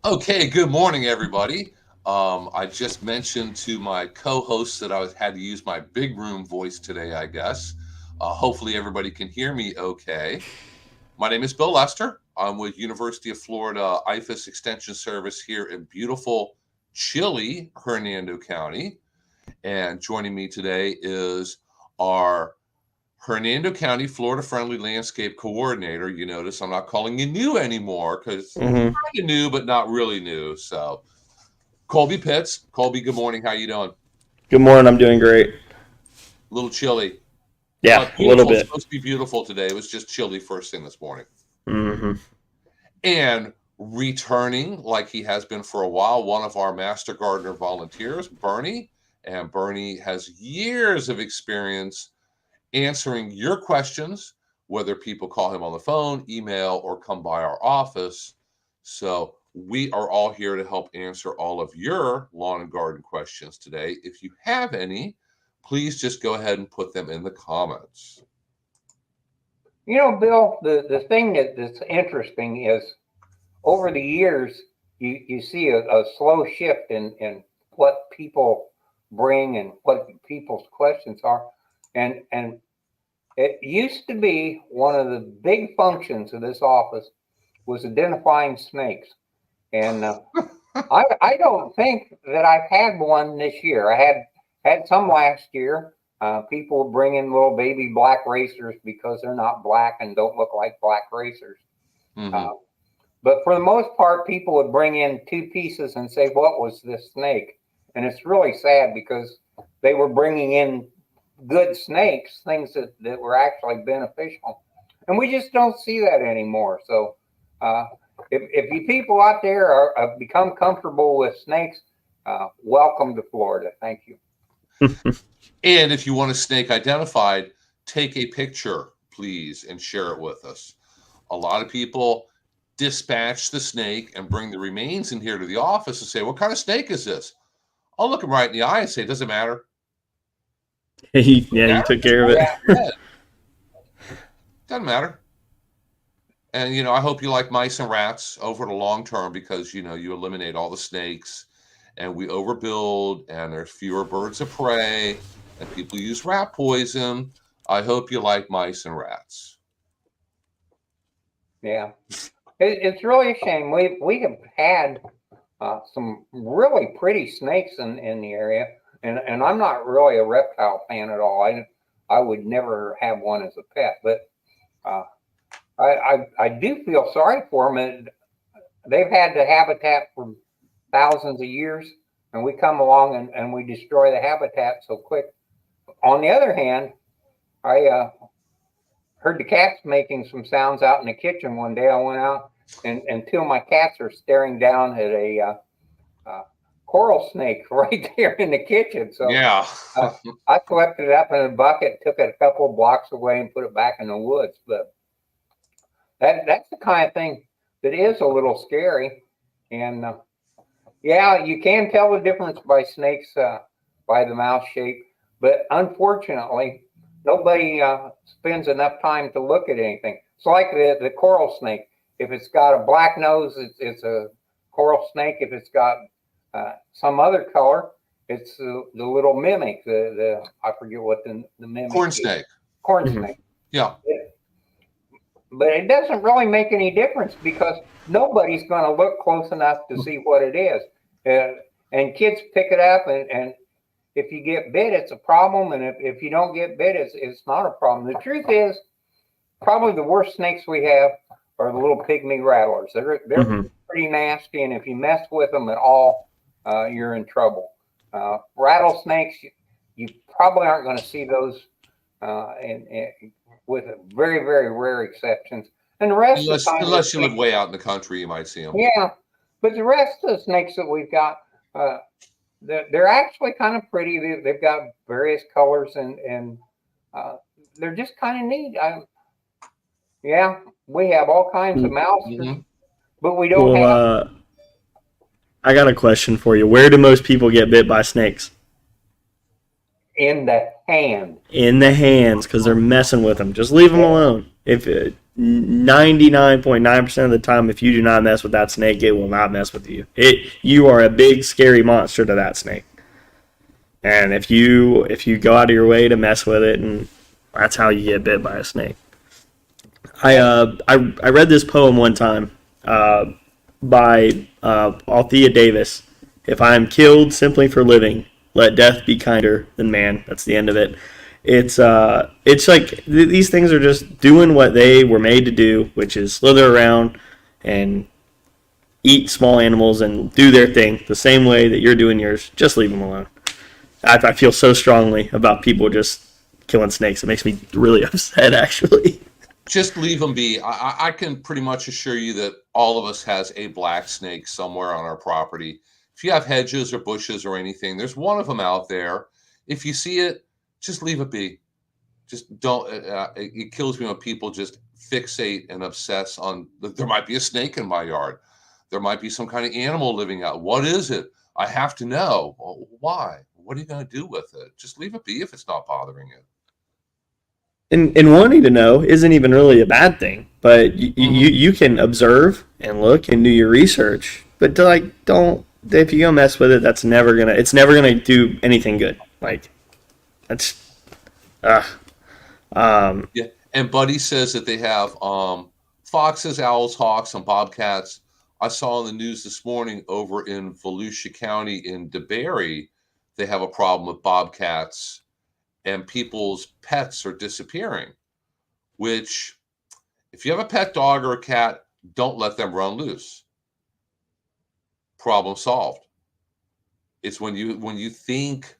Okay, good morning, everybody. I just mentioned to my co-hosts that had to use my big room voice today, I guess. Hopefully, everybody can hear me okay. My name is Bill Lester. I'm with University of Florida IFAS Extension Service here in beautiful, chilly Hernando County. And joining me today is our Hernando County Florida Friendly Landscape Coordinator. You notice I'm not calling you new anymore because hmm kind of new, but not really new. So Colby Pitts. Colby, good morning. How you doing? Good morning. I'm doing great. A little chilly, Yeah, but a little beautiful. It's bit. supposed to be beautiful today. It was just chilly first thing this morning. hmm And returning, like he has been for a while, one of our Master Gardener volunteers, Bernie. And Bernie has years of experience answering your questions, whether people call him on the phone, email, or come by our office. So we are all here to help answer all of your lawn and garden questions today. If you have any, please just go ahead and put them in the comments. Bill, the thing that's interesting is over the years, you see a slow shift in what people bring and what people's questions are. And it used to be one of the big functions of this office was identifying snakes. And I don't think that I've had one this year. I had some last year. People bring in little baby black racers because they're not black and don't look like black racers. Mm-hmm. Uh, but for the most part, people would bring in two pieces and say, "What was this snake?" And it's really sad because they were bringing in good snakes, things that were actually beneficial. And we just don't see that anymore. So uh, if you people out there have become comfortable with snakes, welcome to Florida. Thank you. And if you want a snake identified, take a picture, please, and share it with us. A lot of people dispatch the snake and bring the remains in here to the office and say, "What kind of snake is this?" I'll look them right in the eye and say, "Does it matter? yeah, you Matter? took Just care of go it. Yeah, ahead. Doesn't matter." And I hope you like mice and rats over the long term because you eliminate all the snakes, and we overbuild, and there's fewer birds of prey, and people use rat poison. I hope you like mice and rats. yeah. It's really a shame. We have had some really pretty snakes in the area, and I'm not really a reptile fan at all. I would never have one as a pet, but uh, I do feel sorry for them. They've had the habitat for thousands of years, and we come along and we destroy the habitat so quick. On the other hand, I heard the cats making some sounds out in the kitchen one day. I went out, and two of my cats are staring down at a uh, coral snake right there in the kitchen. So Yeah. uh, I swept it up in a bucket, took it a couple of blocks away, and put it back in the woods. But that's the kind of thing that is a little scary. And yeah, you can tell the difference by snakes by the mouth shape, but unfortunately, nobody spends enough time to look at anything. It's like the coral snake. If it's got a black nose, it's a coral snake. If it's got some other color, it's the little mimic. The I forget what the mimic Corn is. snake. Corn hmm snake. Yeah. But it doesn't really make any difference because nobody's going to look close enough to see what it is. And kids pick it up, and if you get bit, it's a problem. And if you don't get bit, it's not a problem. The truth is, probably the worst snakes we have are the little pygmy rattlers. They're hmm pretty nasty, and if you mess with them at all, you're in trouble. Rattlesnakes, you probably aren't going to see those with very, very rare exceptions. And the rest of the time, the Unless you live snakes, way out in the country, you might see them. yeah. But the rest of the snakes that we've got, uh, they're actually kind of pretty. They've got various colors, and uh, they're just kind of neat. Yeah, we have all kinds of mousers, Hmm. but we don't Well, have I got a question for you. Where do most people get bit by snakes? in the hand. In the hands, because they're messing with them. Just leave them alone. If 99.9% of the time, if you do not mess with that snake, it will not mess with you. You are a big scary monster to that snake. And if you go out of your way to mess with it, and that's how you get bit by a snake. I read this poem one time by Althea Davis. If I am killed simply for living, let death be kinder than man. That's the end of it. It's like these things are just doing what they were made to do, which is slither around and eat small animals and do their thing the same way that you're doing yours. Just leave them alone. I feel so strongly about people just killing snakes. It makes me really upset, actually. Just leave them be. I can pretty much assure you that all of us has a black snake somewhere on our property. If you have hedges or bushes or anything, there's one of them out there. If you see it, just leave it be. Just don't. It kills me when people just fixate and obsess on, there might be a snake in my yard. There might be some kind of animal living out. What is it? I have to know. Well, why? What are you going to do with it? Just leave it be if it's not bothering you. And wanting to know isn't even really a bad thing, but you can observe and look and do your research, but don't, if you go mess with it, it's never gonna do anything good. Like, that's yeah. And Buddy says that they have foxes, owls, hawks, and bobcats. I saw in the news this morning over in Volusia County in DeBary, they have a problem with bobcats, and people's pets are disappearing, which, if you have a pet dog or a cat, don't let them run loose. Problem solved. It's when you think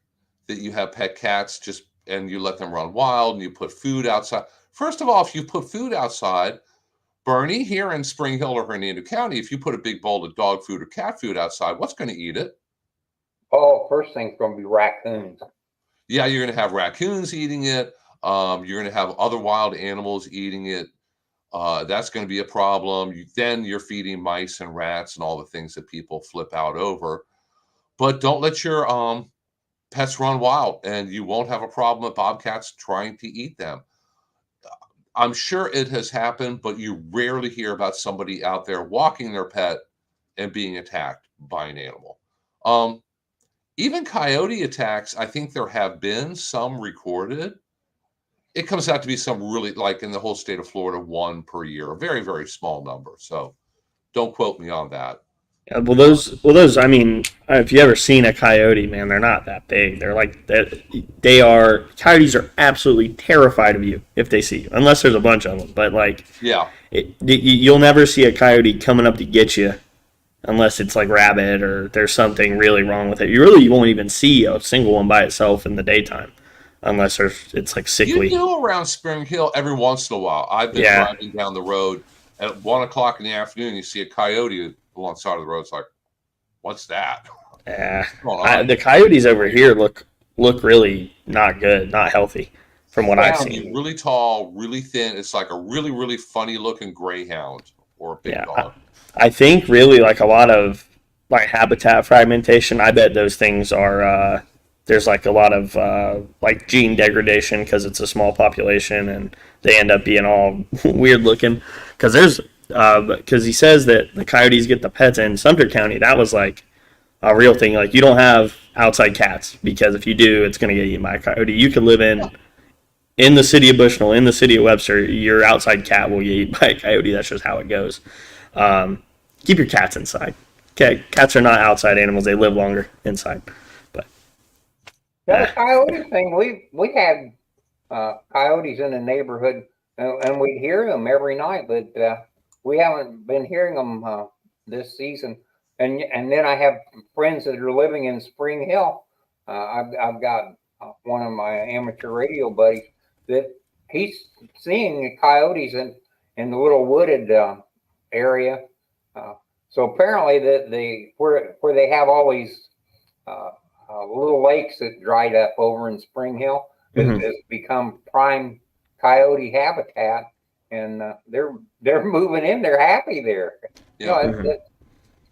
that you have pet cats and you let them run wild and you put food outside. First of all, if you put food outside, Bernie, here in Spring Hill or Hernando County, if you put a big bowl of dog food or cat food outside, what's going to eat it? Oh, first thing's going to be raccoons. Yeah, you're going to have raccoons eating it. You're going to have other wild animals eating it. That's going to be a problem. Then you're feeding mice and rats and all the things that people flip out over. But don't let your pets run wild, and you won't have a problem with bobcats trying to eat them. I'm sure it has happened, but you rarely hear about somebody out there walking their pet and being attacked by an animal. Even coyote attacks, I think there have been some recorded. It comes out to be some really, like in the whole state of Florida, 1 per year, a very, very small number. So don't quote me on that. Yeah, well, those. I mean, if you ever seen a coyote, man, they're not that big. They're like that. Coyotes are absolutely terrified of you if they see you, unless there's a bunch of them. But yeah, you'll never see a coyote coming up to get you, unless it's like rabid or there's something really wrong with it. You won't even see a single one by itself in the daytime, unless it's like sickly. You do around Spring Hill every once in a while. I've been driving down the road at 1 o'clock in the afternoon. You see a coyote along the side of the road. It's like, what's that? Yeah, the coyotes over here look really not good, not healthy, from what I've seen. Really tall, really thin. It's like a really, really funny looking greyhound or a big dog. I think really like a lot of like habitat fragmentation. I bet those things are there's like a lot of like gene degradation because it's a small population and they end up being all weird looking. Because he says that the coyotes get the pets in Sumter County. That was like a real thing. Like, you don't have outside cats because if you do, it's going to get eaten by a coyote. You could live in the city of Bushnell, in the city of Webster, your outside cat will get eaten by a coyote. That's just how it goes. Keep your cats inside. Okay, cats are not outside animals. They live longer inside. But the coyote thing, we had coyotes in the neighborhood, and we'd hear them every night, but we haven't been hearing them this season. And then I have friends that are living in Spring Hill. I've got one of my amateur radio buddies that he's seeing the coyotes in the little wooded area. So apparently where they have all these little lakes that dried up over in Spring Hill has become prime coyote habitat, and they're moving in. They're happy there. Yeah.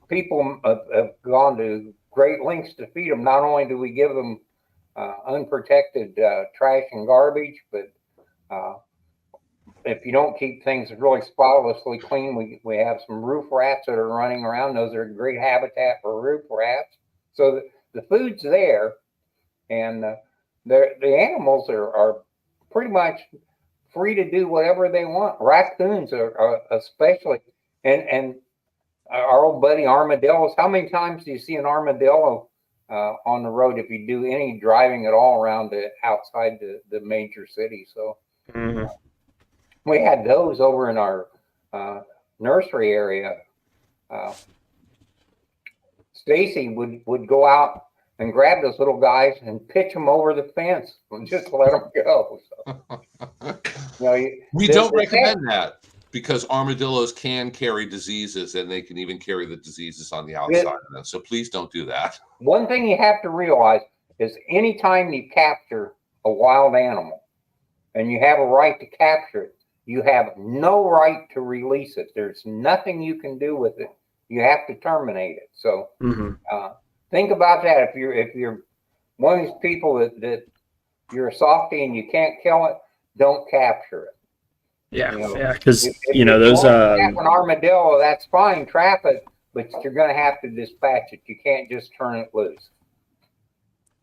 People have gone to great lengths to feed them. Not only do we give them unprotected trash and garbage, but if you don't keep things really spotlessly clean, we have some roof rats that are running around. Those are great habitat for roof rats. So the food's there, and the animals are pretty much free to do whatever they want. Raccoons are especially, and our old buddy armadillos. How many times do you see an armadillo on the road if you do any driving at all around outside the major city? So we had those over in our nursery area. Stacy would go out and grab those little guys and pitch them over the fence and just let them go. So, we don't recommend that because armadillos can carry diseases, and they can even carry the diseases on the outside of them. So please don't do that. One thing you have to realize is anytime you capture a wild animal and you have a right to capture it, you have no right to release it. There's nothing you can do with it. You have to terminate it. So think about that. If you're one of these people that you're a softie and you can't kill it, don't capture it. Yeah, because those an armadillo, that's fine, trap it, but you're going to have to dispatch it. You can't just turn it loose.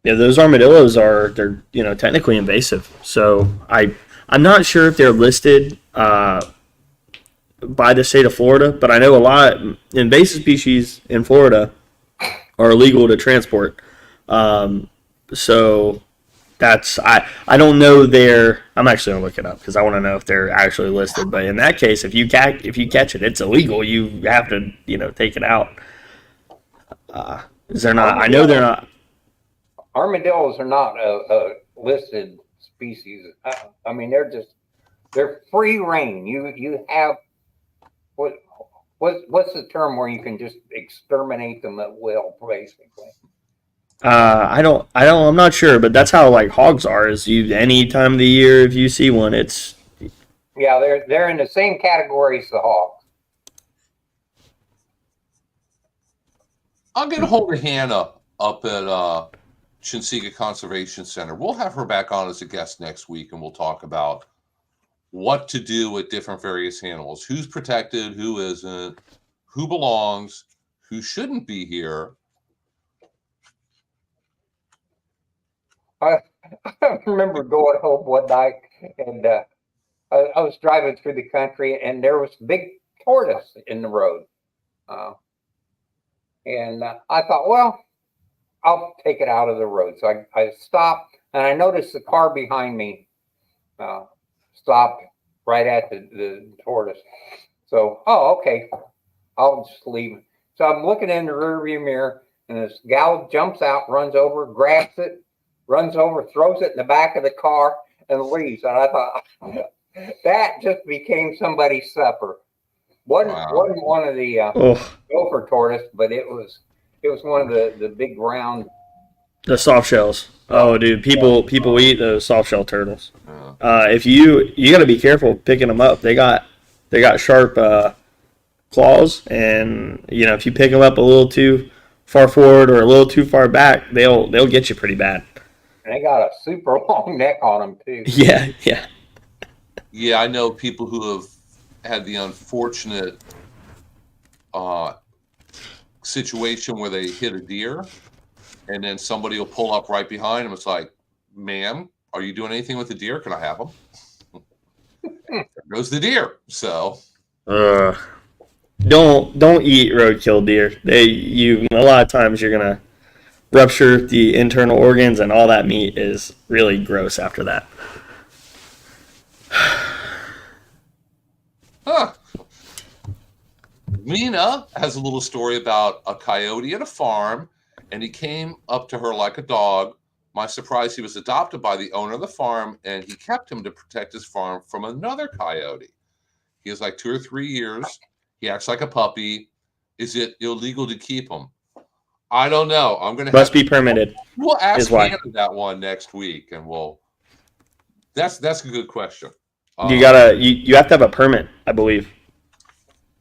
Yeah, those armadillos they're technically invasive. So I'm not sure if they're listed by the state of Florida, but I know a lot invasive species in Florida are illegal to transport. So that's I don't know I'm actually gonna look it up because I want to know if they're actually listed. But in that case, if you catch it, it's illegal. You have to take it out. Is there not? I know they're not. Armadillos are not a listed species. I mean, they're free reign. You have what's the term where you can just exterminate them at will, basically. I'm not sure, but that's how like hogs are. Is any time of the year if you see one, it's they're in the same category as the hogs. I'll get a hold of Hannah up at Chinseega Conservation Center. We'll have her back on as a guest next week, and we'll talk about what to do with different various animals, who's protected, who isn't, who belongs, who shouldn't be here. I remember going home one night, and I was driving through the country, and there was a big tortoise in the road. And I thought, well, I'll take it out of the road. So I stopped, and I noticed the car behind me stopped right at the tortoise. So, okay, I'll just leave it. So I'm looking in the rearview mirror, and this gal jumps out, runs over, grabs it, runs over, throws it in the back of the car, and leaves. And I thought, that just became somebody's supper. Wasn't one of the gopher tortoise, but it was one of the big round. The soft shells. Oh, dude, people eat those soft shell turtles. If you got to be careful picking them up. They got sharp claws, and if you pick them up a little too far forward or a little too far back, they'll get you pretty bad. And they got a super long neck on them too. Yeah. Yeah, I know people who have had the unfortunate situation where they hit a deer, and then somebody will pull up right behind them. It's like, ma'am, are you doing anything with the deer? Can I have them? There goes the deer. So, don't eat roadkill deer. A lot of times you're gonna rupture the internal organs, and all that meat is really gross after that. Mina has a little story about a coyote at a farm, and he came up to her like a dog. My surprise, he was adopted by the owner of the farm, and he kept him to protect his farm from another coyote. He has like 2 or 3 years. He acts like a puppy. Is it illegal to keep him? I don't know. Must be permitted. We'll ask Hannah that one next week, and that's a good question. You have to have a permit, I believe.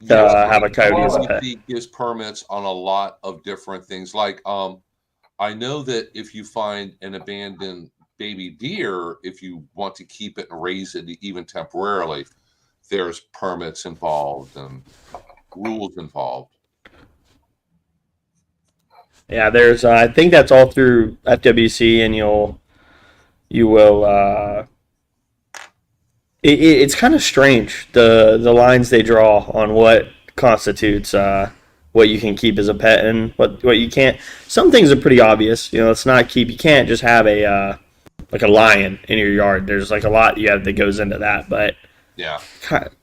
Have a coyote as a pet. He gives permits on a lot of different things. Like, I know that if you find an abandoned baby deer, if you want to keep it and raise it even temporarily, there's permits involved and rules involved. Yeah, there's. I think that's all through FWC, and you will. It's kind of strange the lines they draw on what constitutes what you can keep as a pet and what you can't. Some things are pretty obvious. It's not keep. You can't just have a like a lion in your yard. There's like a lot you have that goes into that. But Yeah.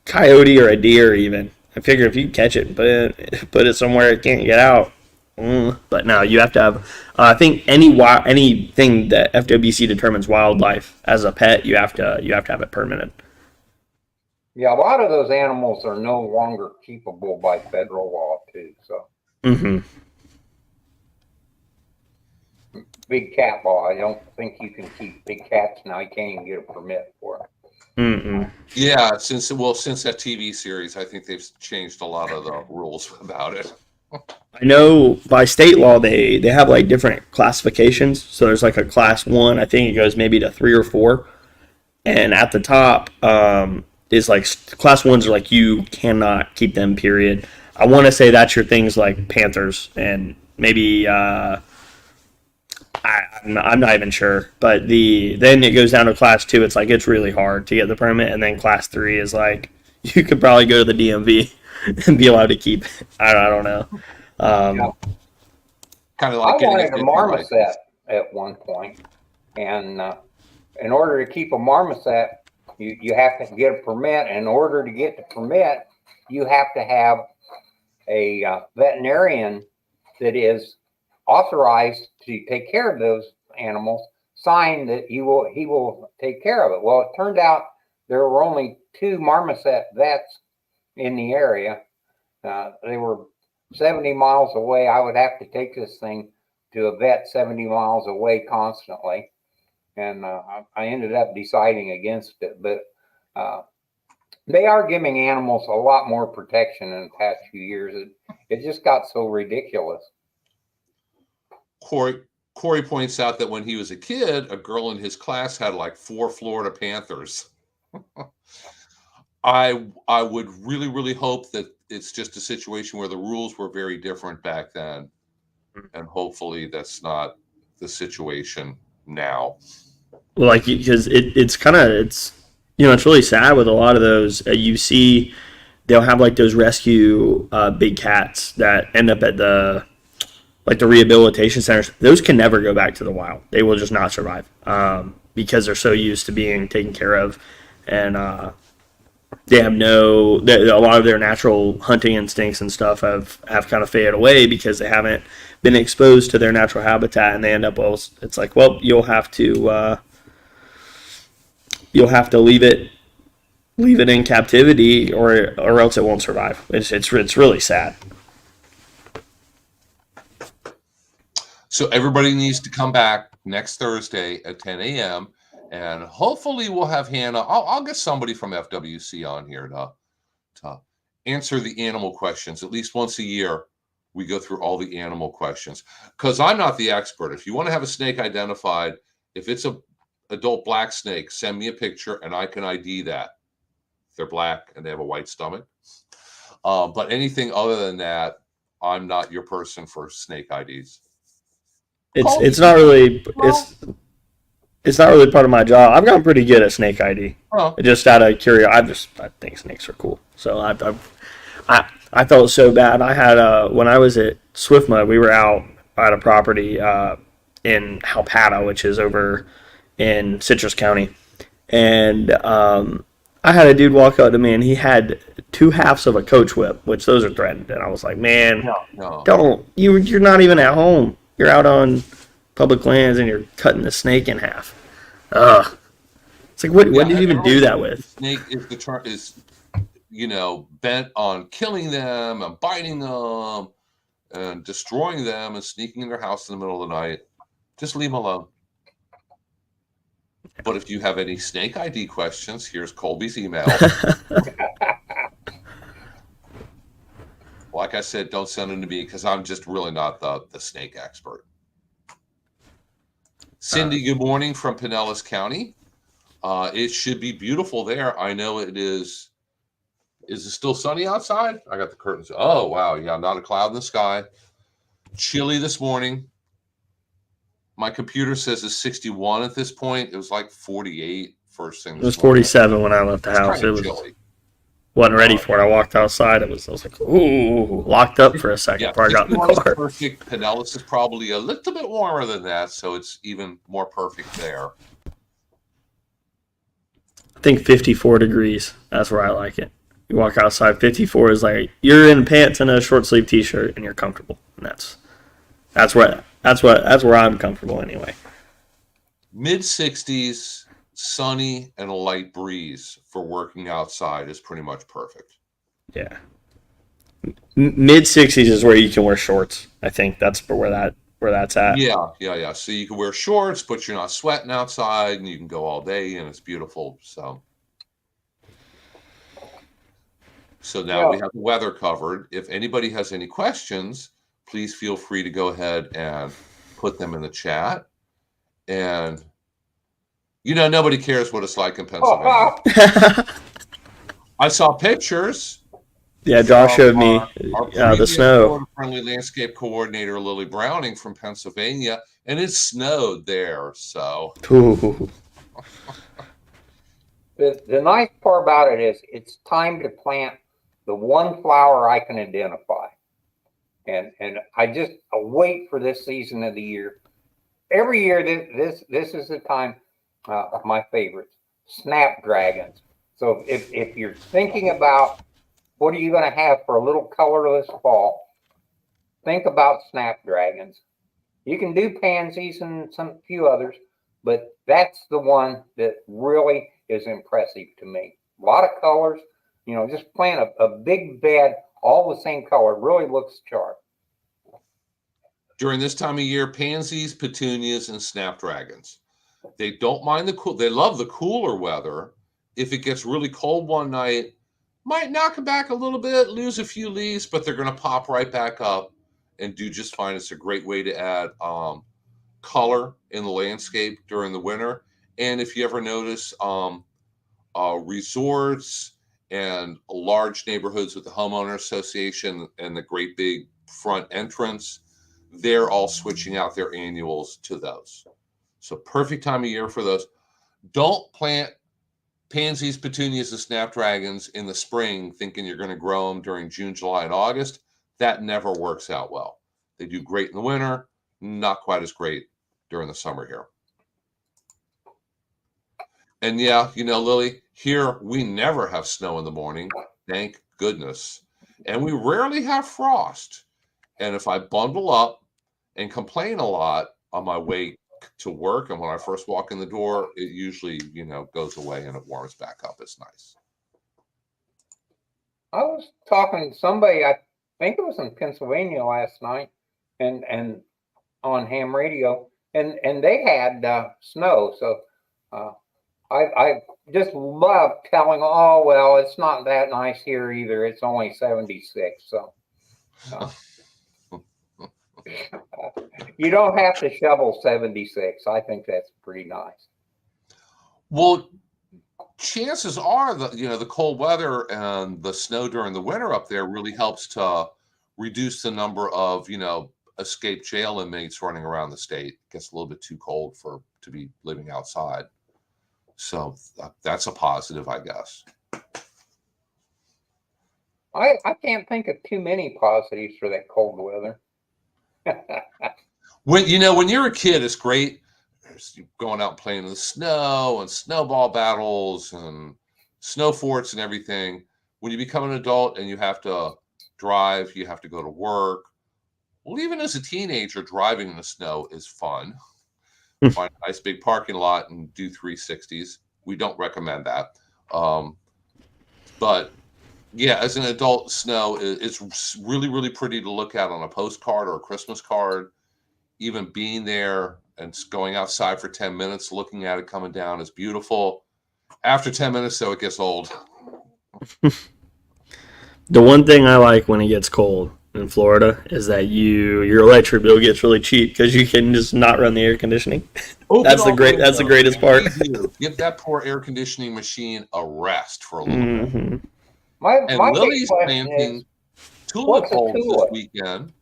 Coyote or a deer even. I figure if you catch it, put it somewhere it can't get out. But no, you have to have. I think anything that FWC determines wildlife as a pet, you have to have it permitted. Yeah, a lot of those animals are no longer keepable by federal law too. So big cat law, I don't think you can keep big cats now. You can't even get a permit for it. Yeah, since that TV series, I think they've changed a lot of the rules about it. I know by state law they have like different classifications. So there's like a class 1. I think it goes maybe to 3 or 4, and at the top is like class 1s are like you cannot keep them. Period. I want to say that's your things like panthers and maybe I'm not even sure. But then it goes down to class 2. It's like it's really hard to get the permit, and then class 3 is like you could probably go to the DMV and be allowed to keep it. I don't know. Kind of like I wanted a marmoset at one point, and in order to keep a marmoset, you have to get a permit. In order to get the permit, you have to have a veterinarian that is authorized to take care of those animals sign that he will take care of it. Well, it turned out there were only 2 marmoset vets in the area. They were 70 miles away. I would have to take this thing to a vet 70 miles away constantly. And I ended up deciding against it. But they are giving animals a lot more protection in the past few years. It just got so ridiculous. Corey points out that when he was a kid, a girl in his class had like 4 Florida Panthers. I would really, really hope that it's just a situation where the rules were very different back then. And hopefully that's not the situation now. Well, like, because it's really sad with a lot of those. You see, they'll have like those rescue big cats that end up at the rehabilitation centers. Those can never go back to the wild. They will just not survive because they're so used to being taken care of, and they have a lot of their natural hunting instincts and stuff have kind of faded away because they haven't been exposed to their natural habitat, and they end up, well, it's like, well, you'll have to leave it in captivity or else it won't survive. It's really sad. So everybody needs to come back next Thursday at 10 a.m. and hopefully we'll have Hannah. I'll get somebody from FWC on here to answer the animal questions. At least once a year, we go through all the animal questions. Because I'm not the expert. If you want to have a snake identified, if it's a adult black snake, send me a picture and I can ID that. If they're black and they have a white stomach. But anything other than that, I'm not your person for snake IDs. It's not really part of my job. I've gotten pretty good at snake ID. Oh. Just out of curiosity, I think snakes are cool. So I felt so bad. I had when I was at Swiftmud, we were out at a property in Halpata, which is over in Citrus County, and I had a dude walk up to me, and he had 2 halves of a coach whip, which those are threatened. And I was like, man, no. Don't. You're not even at home. You're out on public lands, and you're cutting the snake in half. Ugh. It's like, what did you even do that with? Snake is bent on killing them and biting them and destroying them and sneaking in their house in the middle of the night. Just leave them alone. But if you have any snake ID questions, here's Colby's email. Like I said, don't send them to me because I'm just really not the snake expert. Cindy, good morning from Pinellas County. It should be beautiful there. I know it is Is it still sunny outside? I got the curtains. Oh, wow. Yeah, not a cloud in the sky. Chilly this morning. My computer says it's 61 at this point. It was like 48 first thing It this was morning. 47 when I left the house. Kind It of was chilly. wasn't ready for it. I walked outside. I was like, ooh, locked up for a second before I got in the 61 is car. perfect. Pinellas is probably a little bit warmer than that, so it's even more perfect there. I think 54 degrees. That's where I like it. You walk outside, 54 is like you're in pants and a short sleeve t-shirt and you're comfortable. And that's where I'm comfortable anyway. Mid 60s, sunny and a light breeze for working outside is pretty much perfect. Yeah. Mid 60s is where you can wear shorts. I think that's where that's at. Yeah. So you can wear shorts, but you're not sweating outside, and you can go all day, and it's beautiful. So now we have the weather covered. If anybody has any questions, please feel free to go ahead and put them in the chat. And, nobody cares what it's like in Pennsylvania. I saw pictures. Yeah, Josh showed me the snow. Friendly landscape coordinator Lily Browning from Pennsylvania, and it snowed there. So the nice part about it is it's time to plant the one flower I can identify, and I wait for this season of the year. Every year, this is the time of my favorites, snapdragons. So if you're thinking about what are you going to have for a little colorless fall, think about snapdragons. You can do pansies and some few others, but that's the one that really is impressive to me. A lot of colors, just plant a big bed, all the same color, really looks sharp. During this time of year, pansies, petunias, and snapdragons. They don't mind they love the cooler weather. If it gets really cold one night, might knock them back a little bit, lose a few leaves, but they're going to pop right back up and do just fine. It's a great way to add color in the landscape during the winter. And if you ever notice resorts and large neighborhoods with the homeowner association and the great big front entrance, they're all switching out their annuals to those. So perfect time of year for those. Don't plant pansies, petunias, and snapdragons in the spring thinking you're going to grow them during June, July, and August. That never works out well. They do great in the winter, not quite as great during the summer here. And Lily, here we never have snow in the morning, thank goodness. And we rarely have frost. And if I bundle up and complain a lot on my way to work, and when I first walk in the door, it usually, goes away and it warms back up. It's nice. I was talking to somebody, I think it was in Pennsylvania last night, and on ham radio, and they had snow. So I just love telling, oh, well, it's not that nice here either. It's only 76. So you don't have to shovel 76. I think that's pretty nice. Well, chances are the cold weather and the snow during the winter up there really helps to reduce the number of, escaped jail inmates running around the state. It gets a little bit too cold to be living outside. So that's a positive, I guess. I can't think of too many positives for that cold weather. When you're a kid, it's great. Going out and playing in the snow and snowball battles and snow forts and everything. When you become an adult and you have to drive, you have to go to work. Well, even as a teenager, driving in the snow is fun. Find a nice big parking lot and do 360s. We don't recommend that. But yeah, as an adult, snow it's really, really pretty to look at on a postcard or a Christmas card. Even being there and going outside for 10 minutes, looking at it coming down is beautiful. After 10 minutes, though, it gets old. The one thing I like when it gets cold in Florida is that your electric bill gets really cheap because you can just not run the air conditioning. That's the greatest part. Give that poor air conditioning machine a rest for a little bit. And my big Lily's question is, planting tulip what's a bulbs this tulip? weekend.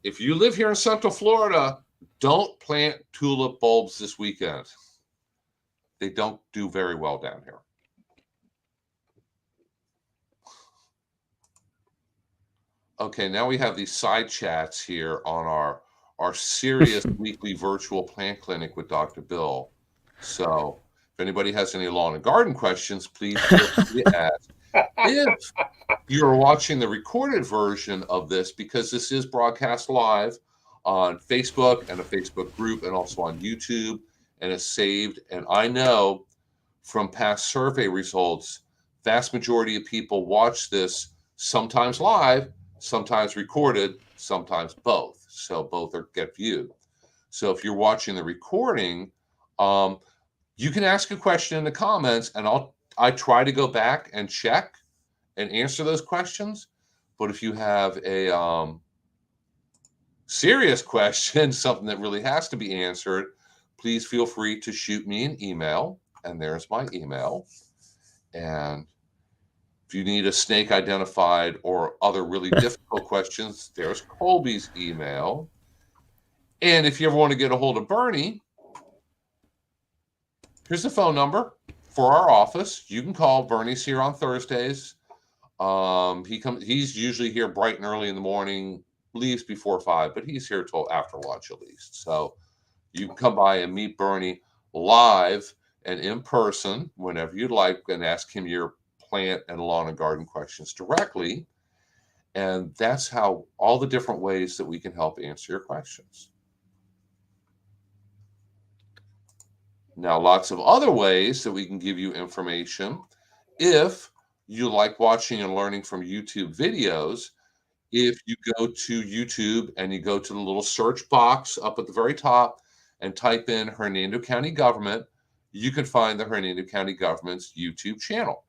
If you live here in Central Florida, don't plant tulip bulbs this weekend. They don't do very well down here. Okay, now we have these side chats here on our serious weekly virtual plant clinic with Dr. Bill. So if anybody has any lawn and garden questions, please feel free to ask. If you're watching the recorded version of this, because this is broadcast live on Facebook and a Facebook group and also on YouTube, and is saved. And I know from past survey results, vast majority of people watch this sometimes live, sometimes recorded, sometimes both. So both get viewed. So if you're watching the recording, you can ask a question in the comments, and I try to go back and check and answer those questions. But if you have a serious question, something that really has to be answered, please feel free to shoot me an email. And there's my email. And if you need a snake identified or other really difficult questions, there's Colby's email. And if you ever want to get a hold of Bernie, here's the phone number for our office. You can call. Bernie's here on Thursdays. He's usually here bright and early in the morning, leaves before 5, but he's here till after lunch at least. So you can come by and meet Bernie live and in person whenever you'd like, and ask him your plant and lawn and garden questions directly. And that's how all the different ways that we can help answer your questions. Now, lots of other ways that we can give you information. If you like watching and learning from YouTube videos, if you go to YouTube and you go to the little search box up at the very top and type in Hernando County Government, you can find the Hernando County Government's YouTube channel.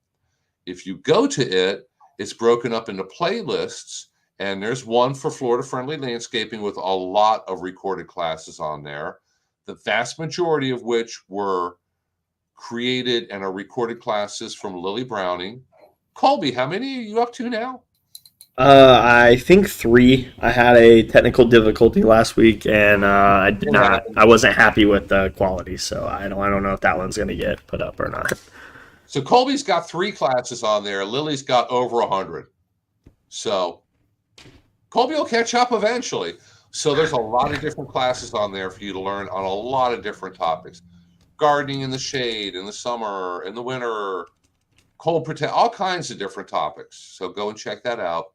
If you go to it, it's broken up into playlists, and there's one for Florida-friendly landscaping with a lot of recorded classes on there, the vast majority of which were created and are recorded classes from Lily Browning. Colby, how many are you up to now? I think 3. I had a technical difficulty last week, and I wasn't happy with the quality, so I don't know if that one's going to get put up or not. So Colby's got 3 classes on there. Lily's got over 100. So Colby will catch up eventually. So there's a lot of different classes on there for you to learn on a lot of different topics. Gardening in the shade, in the summer, in the winter, cold protect, all kinds of different topics. So go and check that out.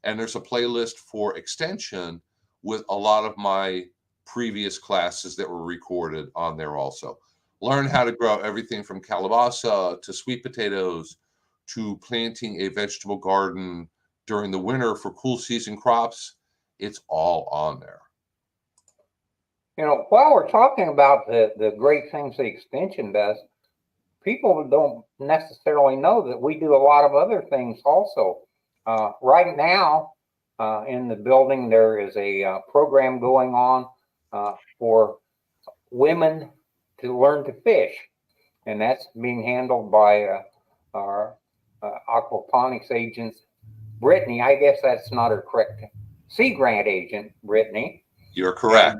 And there's a playlist for extension with a lot of my previous classes that were recorded on there also. Learn how to grow everything from calabaza to sweet potatoes to planting a vegetable garden during the winter for cool season crops. It's all on there. You know, while we're talking about the great things the extension does, people don't necessarily know that we do a lot of other things also. Right now, in the building, there is a program going on for women to learn to fish, and that's being handled by our aquaponics agent, Brittany. I guess that's not her correct Sea Grant agent, Brittany. You're correct.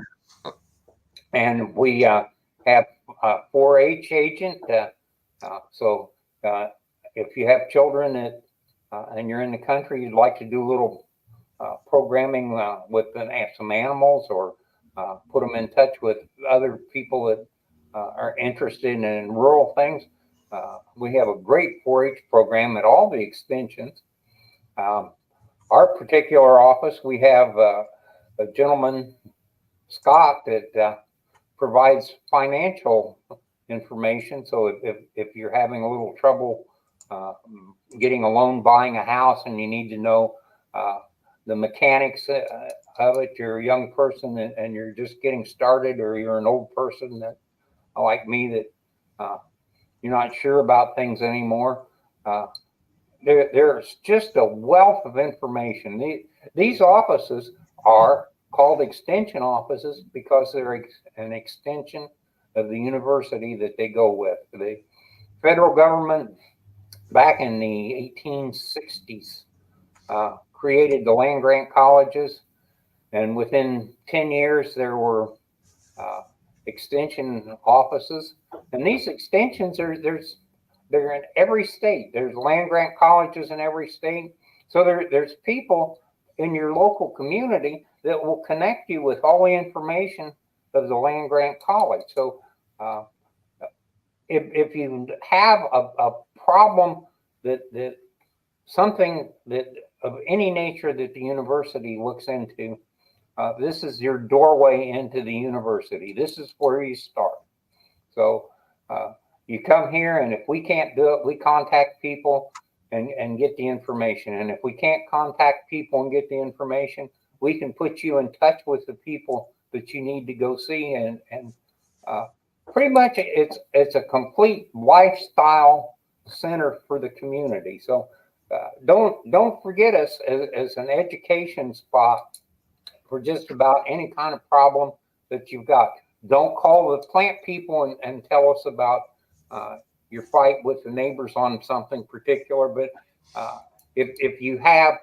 And we have a 4-H agent. So if you have children that and you're in the country, you'd like to do a little programming with some animals, or put them in touch with other people that are interested in rural things, we have a great 4-H program at all the extensions. Our particular office, we have a gentleman, Scott, that provides financial information. So if you're having a little trouble getting a loan, buying a house, and you need to know the mechanics of it, you're a young person and you're just getting started, or you're an old person that, like me, that you're not sure about things anymore, there's just a wealth of information. These offices are called extension offices because they're an extension of the university that they go with. The federal government back in the 1860s, created the land grant colleges, and within 10 years there were extension offices, and these extensions they're in every state. There's land grant colleges in every state, so there's people in your local community that will connect you with all the information of the land grant college. So if you have a problem that something that of any nature that the university looks into, this is your doorway into the university. This is where you start. So you come here, and if we can't do it, we contact people and get the information. And if we can't contact people and get the information, we can put you in touch with the people that you need to go see. And pretty much it's a complete lifestyle center for the community. So don't forget us as an education spot for just about any kind of problem that you've got. Don't call the plant people and tell us about your fight with the neighbors on something particular. But if you have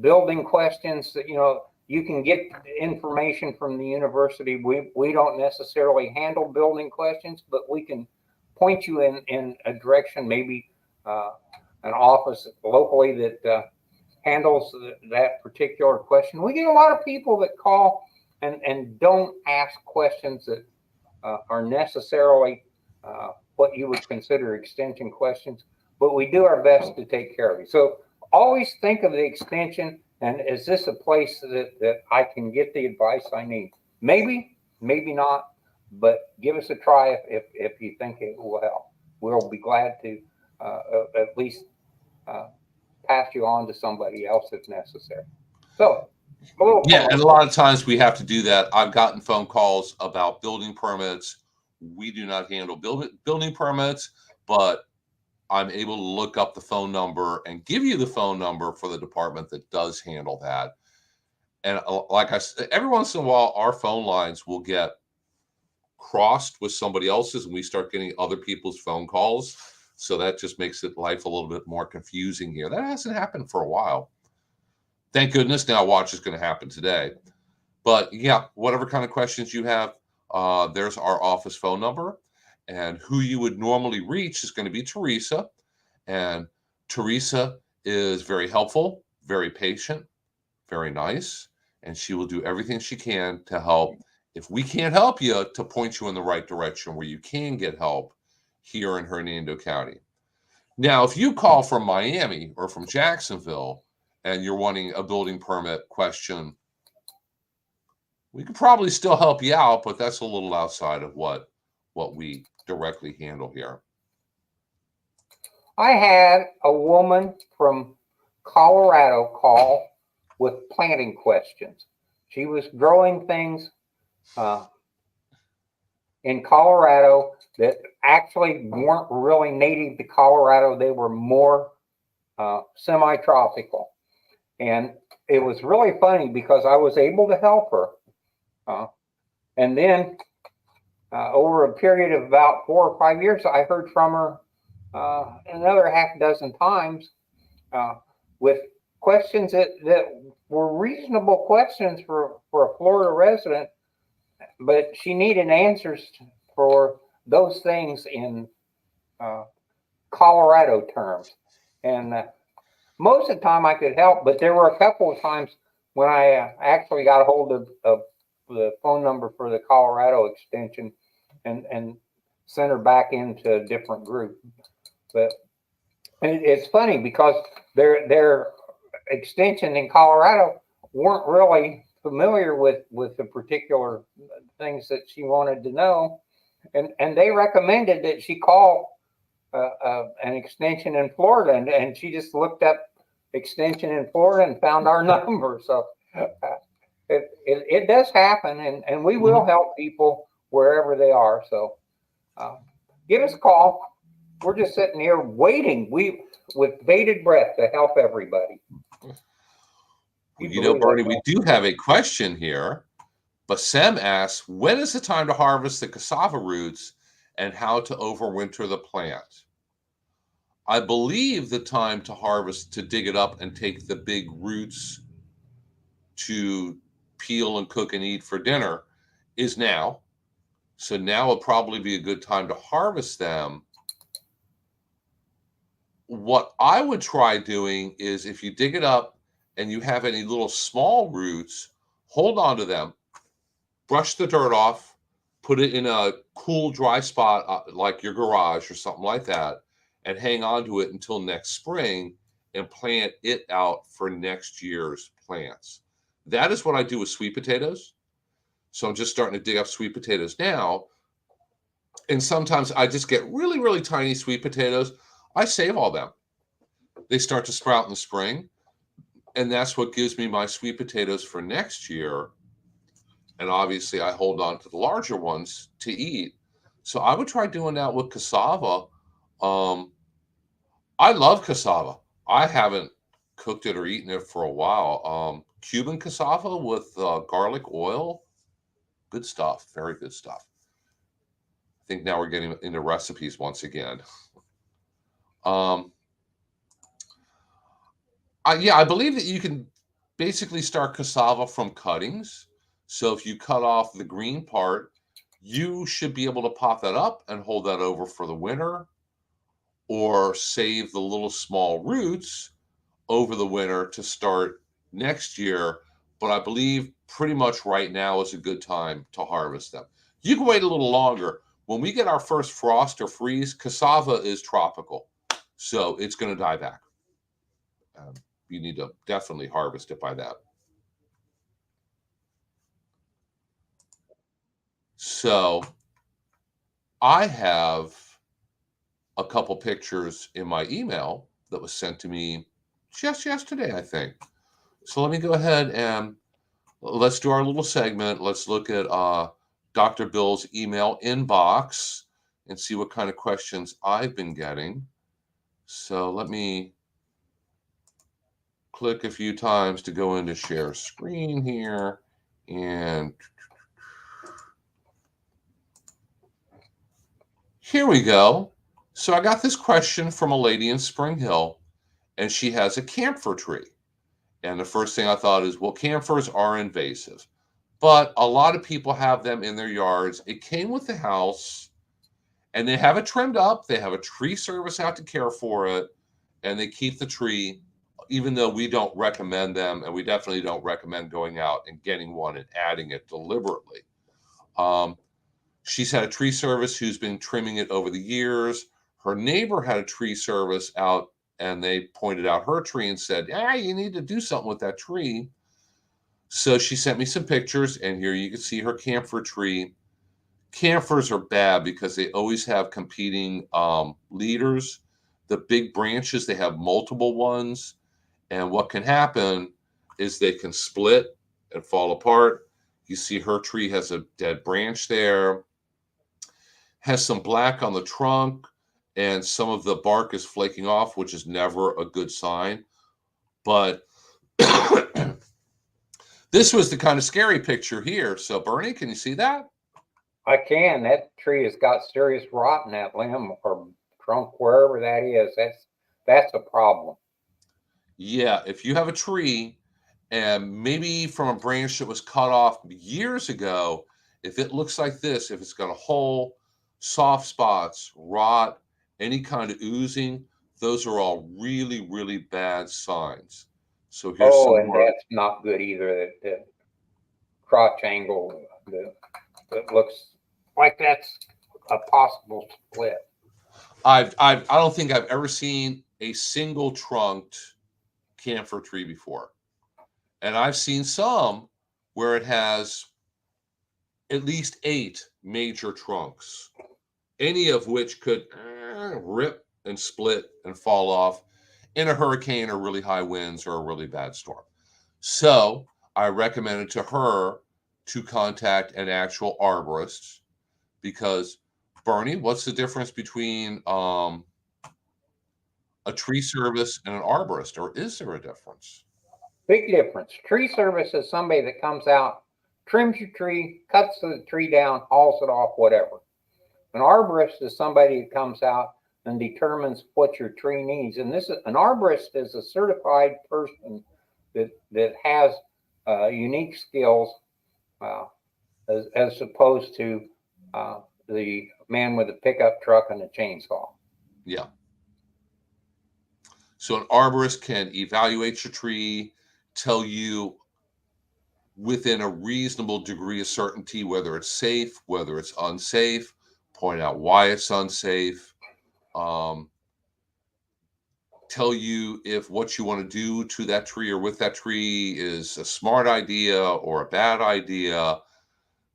building questions, that you can get information from the university. We don't necessarily handle building questions, but we can point you in a direction, maybe an office locally that handles that particular question. We get a lot of people that call and don't ask questions that are necessarily what you would consider extension questions, but we do our best to take care of you. So always think of the extension, and is this a place that I can get the advice I need? Maybe, maybe not, but give us a try if you think it will help. We'll be glad to at least pass you on to somebody else if necessary. So, yeah, and a lot of times we have to do that. I've gotten phone calls about building permits. We do not handle building permits, but I'm able to look up the phone number and give you the phone number for the department that does handle that. And like I said, every once in a while, our phone lines will get crossed with somebody else's, and we start getting other people's phone calls. So that just makes life a little bit more confusing here. That hasn't happened for a while. Thank goodness. Now watch is going to happen today. But yeah, whatever kind of questions you have, there's our office phone number. And who you would normally reach is going to be Teresa. And Teresa is very helpful, very patient, very nice. And she will do everything she can to help. If we can't help you, to point you in the right direction where you can get help here in Hernando County. Now, if you call from Miami or from Jacksonville and you're wanting a building permit question, we could probably still help you out, but that's a little outside of what we directly handle here. I had a woman from Colorado call with planting questions. She was growing things in Colorado that actually weren't really native to Colorado. They were more semi-tropical. And it was really funny because I was able to help her. And then over a period of about 4 or 5 years, I heard from her another half dozen times with questions that were reasonable questions for a Florida resident, but she needed answers for those things in Colorado terms. And most of the time I could help, but there were a couple of times when I actually got a hold of the phone number for the Colorado extension and sent her back into a different group. But it's funny because their extension in Colorado weren't really familiar with the particular things that she wanted to know, and they recommended that she call an extension in Florida, and she just looked up extension in Florida and found our number. So it does happen, and we will help people wherever they are. So give us a call. We're just sitting here waiting, with bated breath to help everybody. You know, Bernie, we do have a question here. Bassem asks, when is the time to harvest the cassava roots and how to overwinter the plant? I believe the time to harvest, to dig it up and take the big roots to peel and cook and eat for dinner is now. So now would probably be a good time to harvest them. What I would try doing is, if you dig it up and you have any little small roots, hold on to them, brush the dirt off, put it in a cool, dry spot like your garage or something like that, and hang on to it until next spring and plant it out for next year's plants. That is what I do with sweet potatoes. So I'm just starting to dig up sweet potatoes now. And sometimes I just get really, really tiny sweet potatoes. I save all them. They start to sprout in the spring. And that's what gives me my sweet potatoes for next year. And obviously I hold on to the larger ones to eat. So I would try doing that with cassava. I love cassava. I haven't cooked it or eaten it for a while. Cuban cassava with garlic oil. Good stuff. Very good stuff. I think now we're getting into recipes once again. I believe that you can basically start cassava from cuttings. So if you cut off the green part, you should be able to pop that up and hold that over for the winter, or save the little small roots over the winter to start next year. But I believe pretty much right now is a good time to harvest them. You can wait a little longer. When we get our first frost or freeze, cassava is tropical, so it's going to die back. You need to definitely harvest it by that. So I have a couple pictures in my email that was sent to me just yesterday, I think. So let me go ahead and let's do our little segment. Let's look at Dr. Bill's email inbox and see what kind of questions I've been getting. So let me click a few times to go into share screen here. And here we go. So I got this question from a lady in Spring Hill, and she has a camphor tree. And the first thing I thought is, well, camphors are invasive, but a lot of people have them in their yards. It came with the house, and they have it trimmed up. They have a tree service out to care for it, and they keep the tree, even though we don't recommend them, and we definitely don't recommend going out and getting one and adding it deliberately. She's had a tree service who's been trimming it over the years. Her neighbor had a tree service out, and they pointed out her tree and said, you need to do something with that tree. So she sent me some pictures, and here you can see her camphor tree. Camphors are bad because they always have competing leaders. The big branches, they have multiple ones. And what can happen is they can split and fall apart. You see her tree has a dead branch there, has some black on the trunk, and some of the bark is flaking off, which is never a good sign. But this was the kind of scary picture here. So Bernie, can you see that? I can. That tree has got serious rot in that limb or trunk, wherever that is. That's a problem. Yeah, if you have a tree and maybe from a branch that was cut off years ago, if it looks like this, if it's got a hole, soft spots, rot, any kind of oozing, those are all really, really bad signs. So here's some and more. that's not good either. The crotch angle that looks like that's a possible split. I don't think I've ever seen a single trunked camphor tree before. And I've seen some where it has at least 8 major trunks, any of which could rip and split and fall off in a hurricane or really high winds or a really bad storm. So I recommended to her to contact an actual arborist, because, Bernie, what's the difference between a tree service and an arborist, or is there a difference? Big difference. Tree service is somebody that comes out, trims your tree, cuts the tree down, hauls it off, whatever. An arborist is somebody who comes out, and determines what your tree needs. And this is an arborist is a certified person that has unique skills as opposed to the man with a pickup truck and a chainsaw. Yeah. So an arborist can evaluate your tree, tell you within a reasonable degree of certainty whether it's safe, whether it's unsafe, point out why it's unsafe, tell you if what you want to do to that tree or with that tree is a smart idea or a bad idea.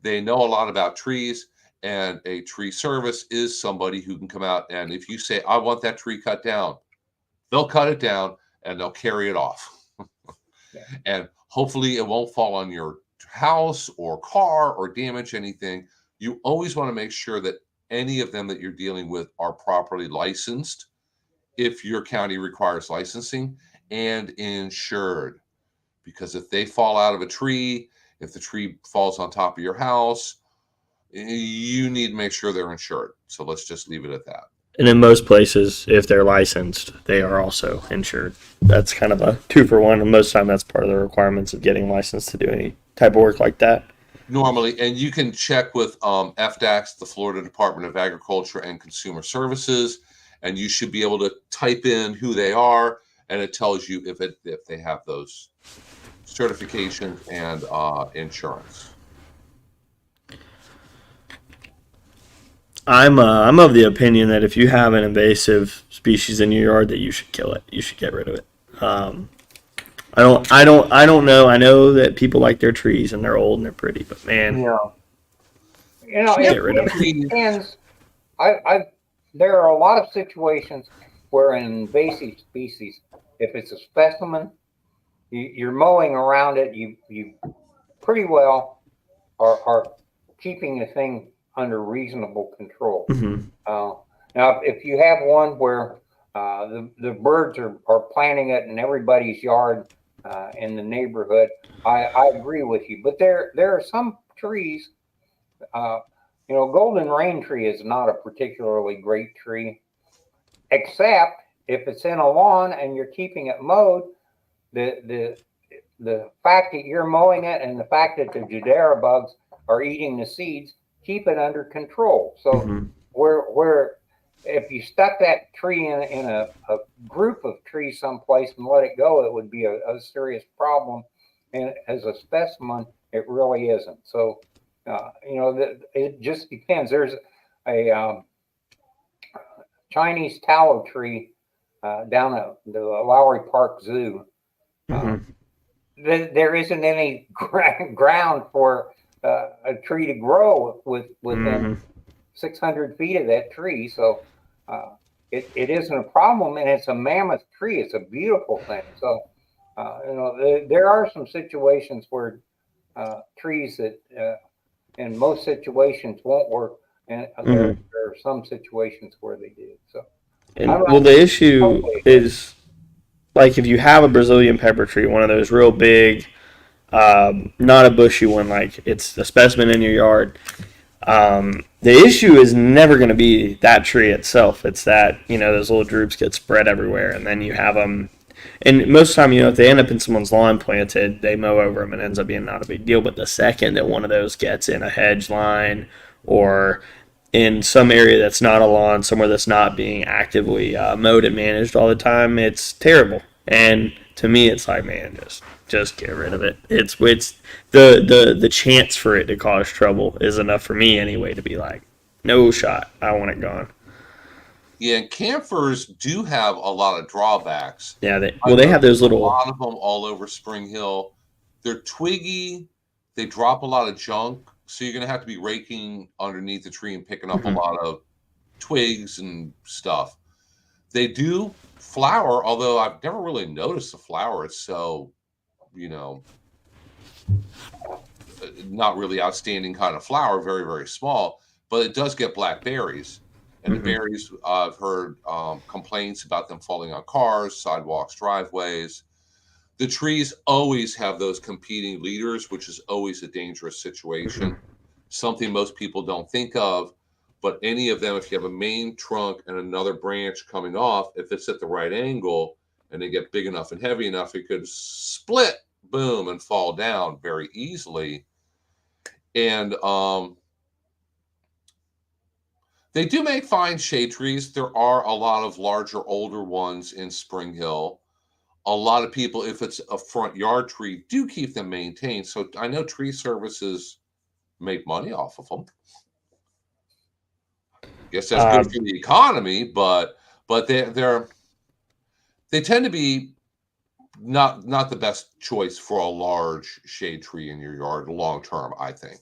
They know a lot about trees, and a tree service is somebody who can come out, and if you say, I want that tree cut down, they'll cut it down and they'll carry it off. Yeah. And hopefully it won't fall on your house or car or damage anything. You always want to make sure that any of them that you're dealing with are properly licensed, if your county requires licensing, and insured. Because if they fall out of a tree, if the tree falls on top of your house, you need to make sure they're insured. So let's just leave it at that. And in most places, if they're licensed, they are also insured. That's kind of a 2-for-1, and most of the time that's part of the requirements of getting licensed to do any type of work like that. Normally, and you can check with FDACS, the Florida Department of Agriculture and Consumer Services, and you should be able to type in who they are, and it tells you if they have those certifications and insurance. I'm of the opinion that if you have an invasive species in your yard, that you should kill it. You should get rid of it. I don't know. I know that people like their trees and they're old and they're pretty, but man, it depends. There are a lot of situations where an invasive species, if it's a specimen, you're mowing around it. You pretty well are keeping the thing under reasonable control. Mm-hmm. Now, if you have one where the birds are planting it in everybody's yard in the neighborhood, I agree with you. But there are some trees, golden rain tree is not a particularly great tree, except if it's in a lawn and you're keeping it mowed. The fact that you're mowing it and the fact that the Judera bugs are eating the seeds keep it under control. So mm-hmm. where if you stuck that tree in a group of trees someplace and let it go, it would be a serious problem. And as a specimen, it really isn't. So it just depends. There's a Chinese tallow tree down at the Lowry Park Zoo. Mm-hmm. There isn't any ground for a tree to grow within mm-hmm. 600 feet of that tree. So it isn't a problem, and it's a mammoth tree. It's a beautiful thing. So there are some situations where trees that in most situations won't work, and there are some situations where they do. So, and the issue is, like, if you have a Brazilian pepper tree, one of those real big, not a bushy one, like it's a specimen in your yard, the issue is never going to be that tree itself. It's that, those little droops get spread everywhere, and then you have them. And most of the time, if they end up in someone's lawn planted, they mow over them and it ends up being not a big deal. But the second that one of those gets in a hedge line or in some area that's not a lawn, somewhere that's not being actively mowed and managed all the time, it's terrible. And to me, it's like, man, just get rid of it. It's the chance for it to cause trouble is enough for me anyway to be like, no shot. I want it gone. Yeah, and camphors do have a lot of drawbacks. Yeah, they have those little. A lot of them all over Spring Hill. They're twiggy. They drop a lot of junk, so you're going to have to be raking underneath the tree and picking up a lot of twigs and stuff. They do flower, although I've never really noticed the flower. It's so, not really outstanding kind of flower, very, very small, but it does get black berries. And the berries, I've heard complaints about them falling on cars, sidewalks, driveways. The trees always have those competing leaders, which is always a dangerous situation. Something most people don't think of, But any of them, if you have a main trunk and another branch coming off, if it's at the right angle and they get big enough and heavy enough, it could split, boom, and fall down very easily. And they do make fine shade trees. There are a lot of larger, older ones in Spring Hill. A lot of people, if it's a front yard tree, do keep them maintained. So I know tree services make money off of them. Guess that's good for the economy, but they tend to be not the best choice for a large shade tree in your yard long term, I think.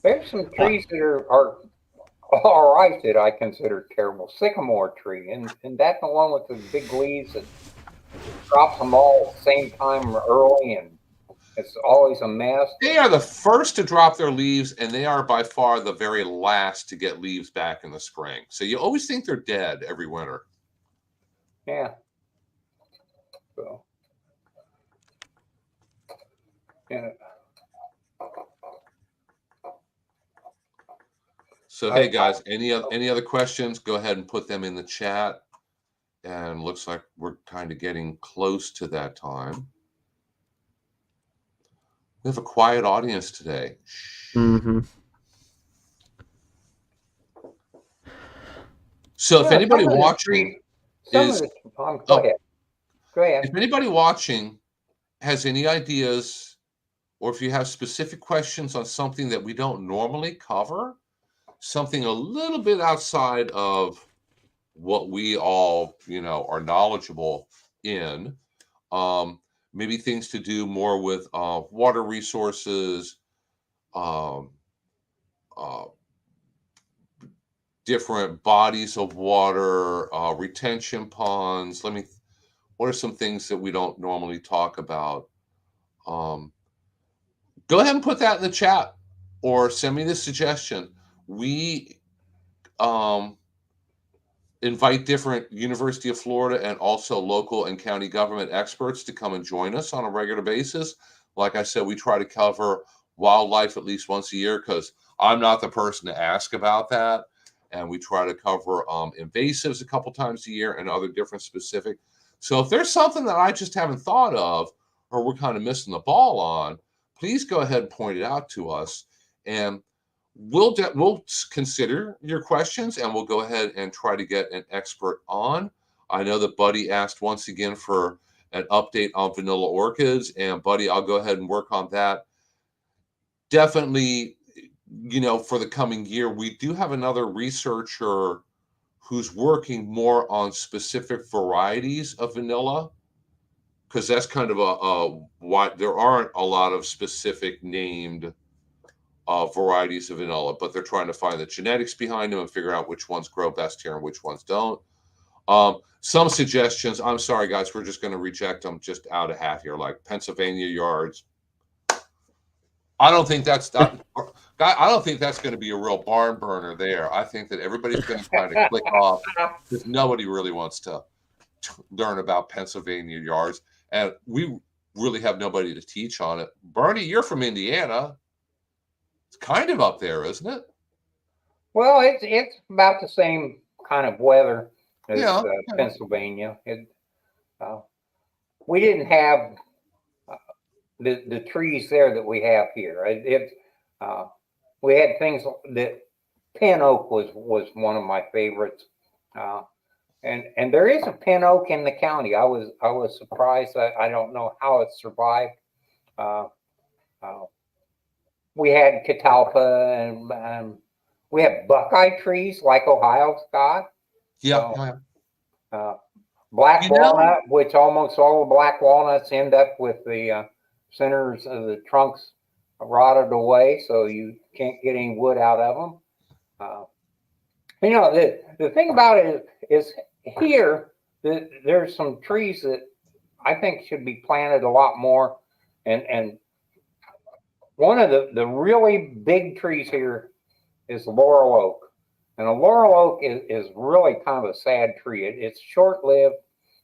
There's some trees that are all right that I consider terrible. Sycamore tree, and that's the one with the big leaves that drops them all at the same time early, and it's always a mess. They are the first to drop their leaves, and they are by far the very last to get leaves back in the spring. So you always think they're dead every winter. Yeah. So, yeah. So hey guys, any other questions? Go ahead and put them in the chat. And looks like we're kind of getting close to that time. We have a quiet audience today. Mm-hmm. So if anybody watching go ahead. If anybody watching has any ideas, or if you have specific questions on something that we don't normally cover, something a little bit outside of what we all, are knowledgeable in, maybe things to do more with water resources, different bodies of water, retention ponds. What are some things that we don't normally talk about? Go ahead and put that in the chat or send me the suggestion. We invite different University of Florida and also local and county government experts to come and join us on a regular basis. Like I said, we try to cover wildlife at least once a year because I'm not the person to ask about that. And we try to cover invasives a couple times a year and other different specific. So if there's something that I just haven't thought of or we're kind of missing the ball on, please go ahead and point it out to us. And we'll consider your questions and we'll go ahead and try to get an expert on. I know that Buddy asked once again for an update on vanilla orchids, and Buddy, I'll go ahead and work on that. Definitely, for the coming year, we do have another researcher who's working more on specific varieties of vanilla, because that's kind of why there aren't a lot of specific named varieties of vanilla, but they're trying to find the genetics behind them and figure out which ones grow best here and which ones don't. Some suggestions, I'm sorry guys, we're just going to reject them just out of hat here, like Pennsylvania yards. I don't think that's going to be a real barn burner there. I think that everybody's going to kind of click off because nobody really wants to learn about Pennsylvania yards, and we really have nobody to teach on it. Bernie, you're from Indiana. It's kind of up there, isn't it? Well, it's about the same kind of weather as Pennsylvania. We didn't have the trees there that we have here. We had things that pin oak was one of my favorites, and there is a pin oak in the county. I was surprised. I don't know how it survived. We had catalpa and we have buckeye trees like Ohio's got. Yeah. Black walnut, which almost all the black walnuts end up with the centers of the trunks rotted away, so you can't get any wood out of them. The thing about it is here there's some trees that I think should be planted a lot more, and one of the really big trees here is laurel oak. And a laurel oak is really kind of a sad tree. It's short-lived.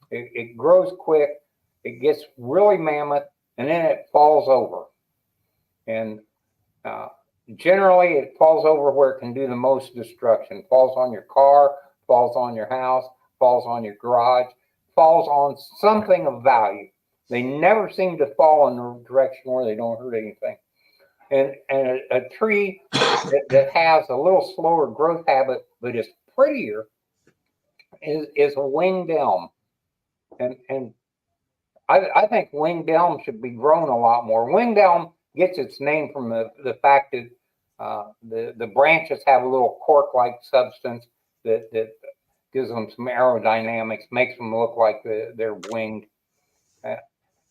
It grows quick. It gets really mammoth, and then it falls over. And generally it falls over where it can do the most destruction. Falls on your car, falls on your house, falls on your garage, falls on something of value. They never seem to fall in the direction where they don't hurt anything. And a tree that has a little slower growth habit but is prettier is a winged elm. And I think winged elm should be grown a lot more. Winged elm gets its name from the fact that the branches have a little cork-like substance that gives them some aerodynamics, makes them look like they're winged. And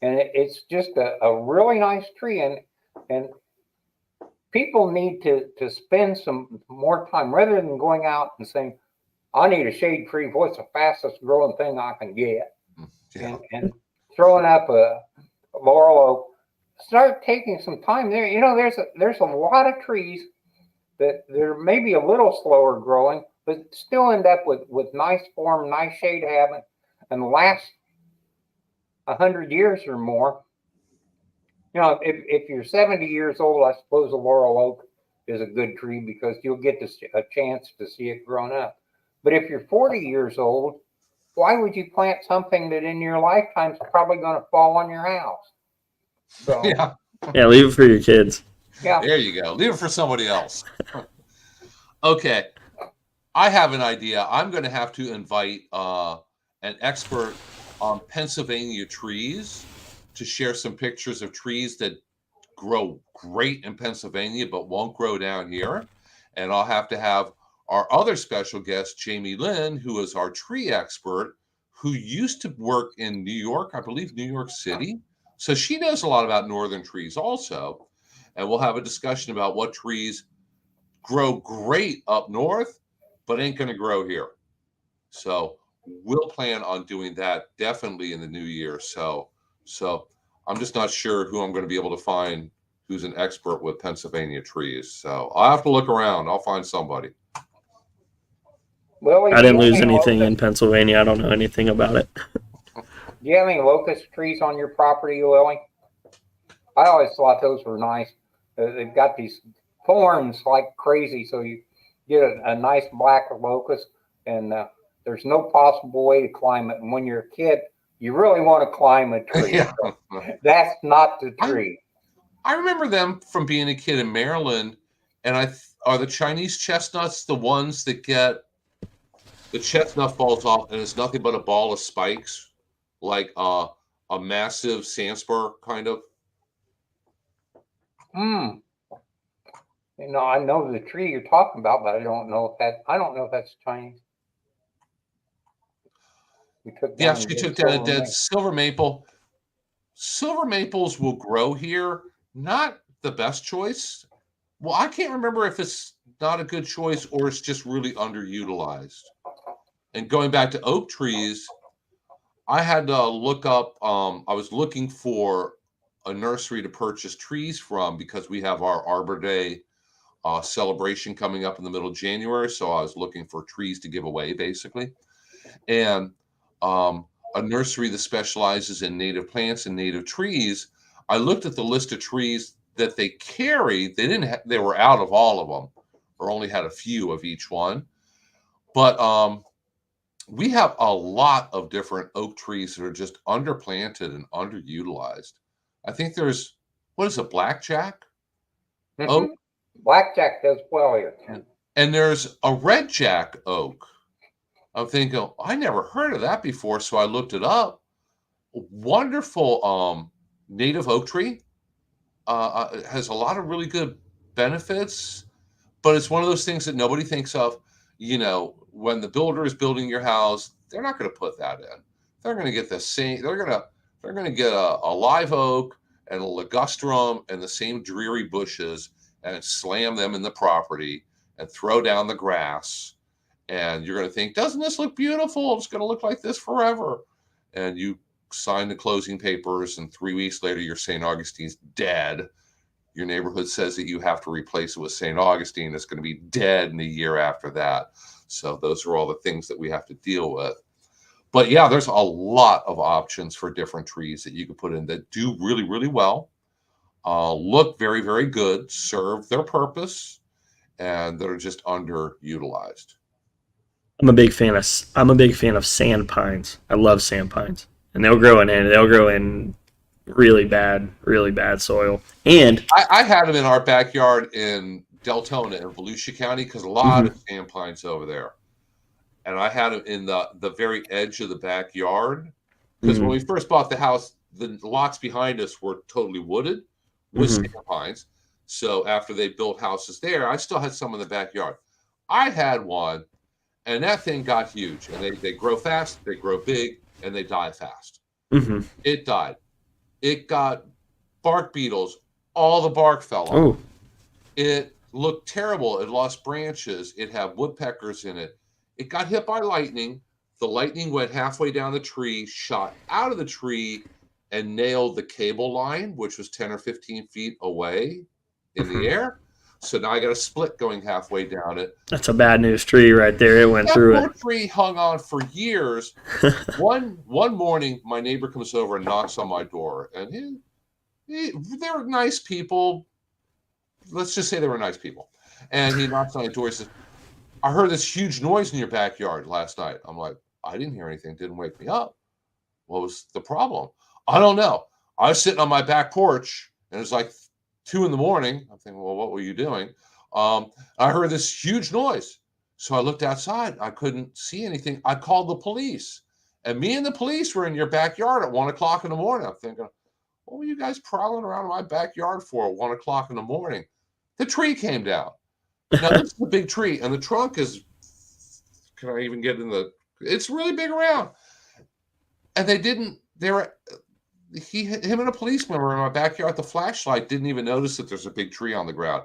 it's just a really nice tree. And people need to spend some more time rather than going out and saying, I need a shade tree. What's the fastest growing thing I can get? Yeah. And throwing up a laurel oak. Start taking some time there. You know, there's a lot of trees that they're maybe a little slower growing, but still end up with nice form, nice shade habit, and last 100 years or more. You know, if you're 70 years old, I suppose a laurel oak is a good tree because you'll get a chance to see it grown up. But if you're 40 years old, why would you plant something that in your lifetime is probably going to fall on your house? So, Yeah, leave it for your kids. Yeah. There you go. Leave it for somebody else. Okay. I have an idea. I'm going to have to invite an expert on Pennsylvania trees to share some pictures of trees that grow great in Pennsylvania but won't grow down here. And I'll have to have our other special guest, Jamie Lynn, who is our tree expert, who used to work in New York, I believe New York City. So she knows a lot about northern trees also. And we'll have a discussion about what trees grow great up north, but ain't going to grow here. So we'll plan on doing that definitely in the new year. So I'm just not sure who I'm going to be able to find who's an expert with Pennsylvania trees. So I'll have to look around. I'll find somebody. Well, I didn't lose anything in Pennsylvania. I don't know anything about it. Do you have any locust trees on your property, Willie? I always thought those were nice. They've got these thorns like crazy, so you get a nice black locust, and there's no possible way to climb it. And when you're a kid, you really want to climb a tree. Yeah. So that's not the tree. I remember them from being a kid in Maryland, and are the Chinese chestnuts the ones that get the chestnut falls off and it's nothing but a ball of spikes, like a massive sandspur kind of? You know, I know the tree you're talking about, but I don't know if that's Chinese. She took down a dead silver maple. Silver maples will grow here. Not the best choice. Well, I can't remember if it's not a good choice or it's just really underutilized. And going back to oak trees, I had to look up, I was looking for a nursery to purchase trees from because we have our Arbor Day celebration coming up in the middle of January. So I was looking for trees to give away, basically. And a nursery that specializes in native plants and native trees. I looked at the list of trees that they carry. They were out of all of them, or only had a few of each one. But we have a lot of different oak trees that are just underplanted and underutilized. I think there's, what is it, blackjack? Oak? Blackjack does well here. And there's a redjack oak. I'm thinking, I never heard of that before, so I looked it up. Wonderful native oak tree. Has a lot of really good benefits, but it's one of those things that nobody thinks of. You know, when the builder is building your house, they're not going to put that in. They're going to get the same. They're going to get a live oak and a ligustrum and the same dreary bushes and slam them in the property and throw down the grass. And you're going to think, doesn't this look beautiful? It's going to look like this forever. And you sign the closing papers, and 3 weeks later, your St. Augustine's dead. Your neighborhood says that you have to replace it with St. Augustine. It's going to be dead in the year after that. So those are all the things that we have to deal with. But yeah, there's a lot of options for different trees that you can put in that do really, really well. look very, very good, serve their purpose, and that are just underutilized. I'm a big fan of sand pines. I love sand pines, and they'll grow in really bad soil. And I had them in our backyard in Deltona in Volusia County because a lot of sand pines over there. And I had them in the very edge of the backyard because when we first bought the house, the lots behind us were totally wooded with sand pines. So after they built houses there, I still had some in the backyard. I had one, and that thing got huge. And they grow fast, they grow big, and they die fast. It died. It got bark beetles. All the bark fell off. It looked terrible. It lost branches. It had woodpeckers in it. It got hit by lightning. The lightning went halfway down the tree, shot out of the tree, and nailed the cable line, which was 10 or 15 feet away in the air. So now I got a split going halfway down it. That's a bad news tree right there. It went through it. That tree hung on for years. One morning, my neighbor comes over and knocks on my door, and they're nice people. Let's just say they were nice people. And he knocks on my door. He says, I heard this huge noise in your backyard last night. I'm like, I didn't hear anything. Didn't wake me up. What was the problem? I don't know. I was sitting on my back porch, and it was like 2 a.m. I'm thinking, well, what were you doing? I heard this huge noise. So I looked outside. I couldn't see anything. I called the police. And me and the police were in your backyard at 1 o'clock in the morning. I'm thinking, what were you guys prowling around in my backyard for at 1 o'clock in the morning? The tree came down. Now, this is a big tree, and the trunk is, can I even get in it's really big around. And him and a policeman were in my backyard. The flashlight didn't even notice that there's a big tree on the ground.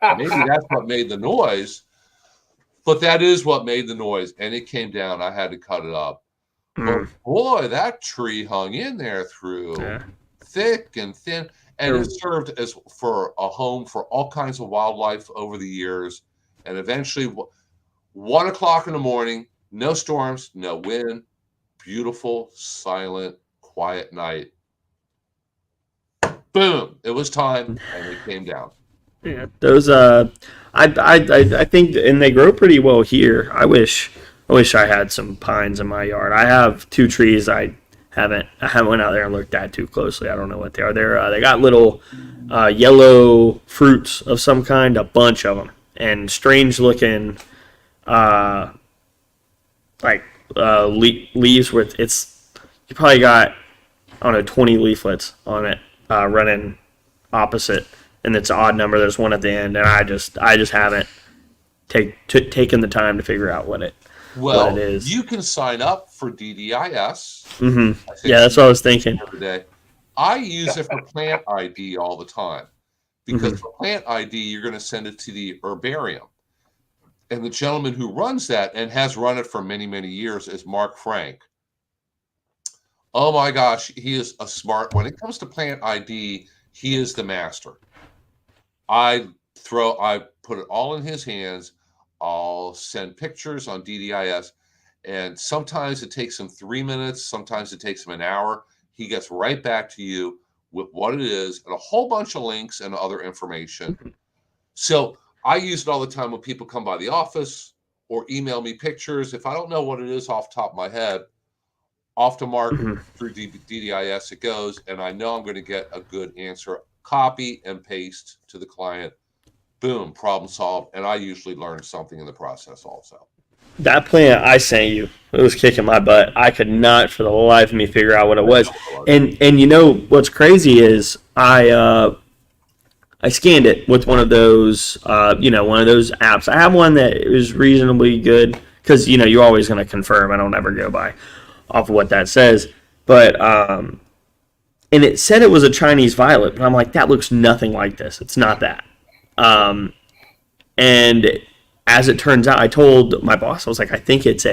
Maybe that's what made the noise, but that is what made the noise. And it came down. I had to cut it up. But boy, that tree hung in there through thick and thin. And it served as for a home for all kinds of wildlife over the years. And eventually, 1 o'clock in the morning, no storms, no wind, beautiful, silent, quiet night. Boom! It was time, and it came down. Yeah, those I think, and they grow pretty well here. I wish I had some pines in my yard. I have 2 trees I haven't went out there and looked at too closely. I don't know what they are. They got little yellow fruits of some kind, a bunch of them, and strange looking leaves with you probably got, I don't know, 20 leaflets on it running opposite, and it's an odd number. There's one at the end, and I just haven't taken the time to figure out what it is. You can sign up for DDIS. Yeah, that's what I was thinking. I use it for plant ID all the time because for plant ID, you're going to send it to the herbarium. And the gentleman who runs that and has run it for many, many years is Mark Frank. Oh my gosh, he is a smart. When it comes to plant ID, he is the master. I put it all in his hands. I'll send pictures on DDIS, and sometimes it takes him 3 minutes. Sometimes it takes him an hour. He gets right back to you with what it is and a whole bunch of links and other information. So I use it all the time when people come by the office or email me pictures. If I don't know what it is off the top of my head, off to Mark through DDIS it goes, and I know I'm going to get a good answer. Copy and paste to the client. Boom, problem solved. And I usually learn something in the process also. That plant I sent you, it was kicking my butt. I could not for the life of me figure out what it was. And you know what's crazy is I scanned it with one of those apps. I have one that is reasonably good because you're always going to confirm. I don't ever go by off of what that says. But and it said it was a Chinese violet, but I'm like, that looks nothing like this. It's not that. And as it turns out, I told my boss, I was like, I think it's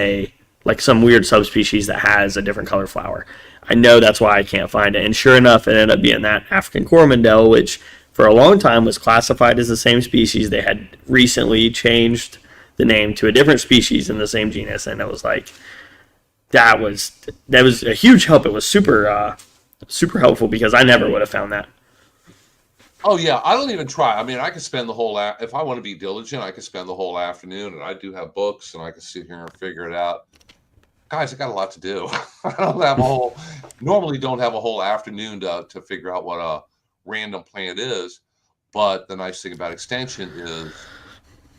some weird subspecies that has a different color flower. I know that's why I can't find it. And sure enough, it ended up being that African Coromandel, which for a long time was classified as the same species. They had recently changed the name to a different species in the same genus. And it was like, that was a huge help. It was super helpful because I never would have found that. Oh yeah, I don't even try. I mean, I could spend the whole if I want to be diligent, I could spend the whole afternoon, and I do have books, and I can sit here and figure it out. Guys, I got a lot to do. I don't have a whole normally don't have a whole afternoon to figure out what a random plant is. But the nice thing about extension is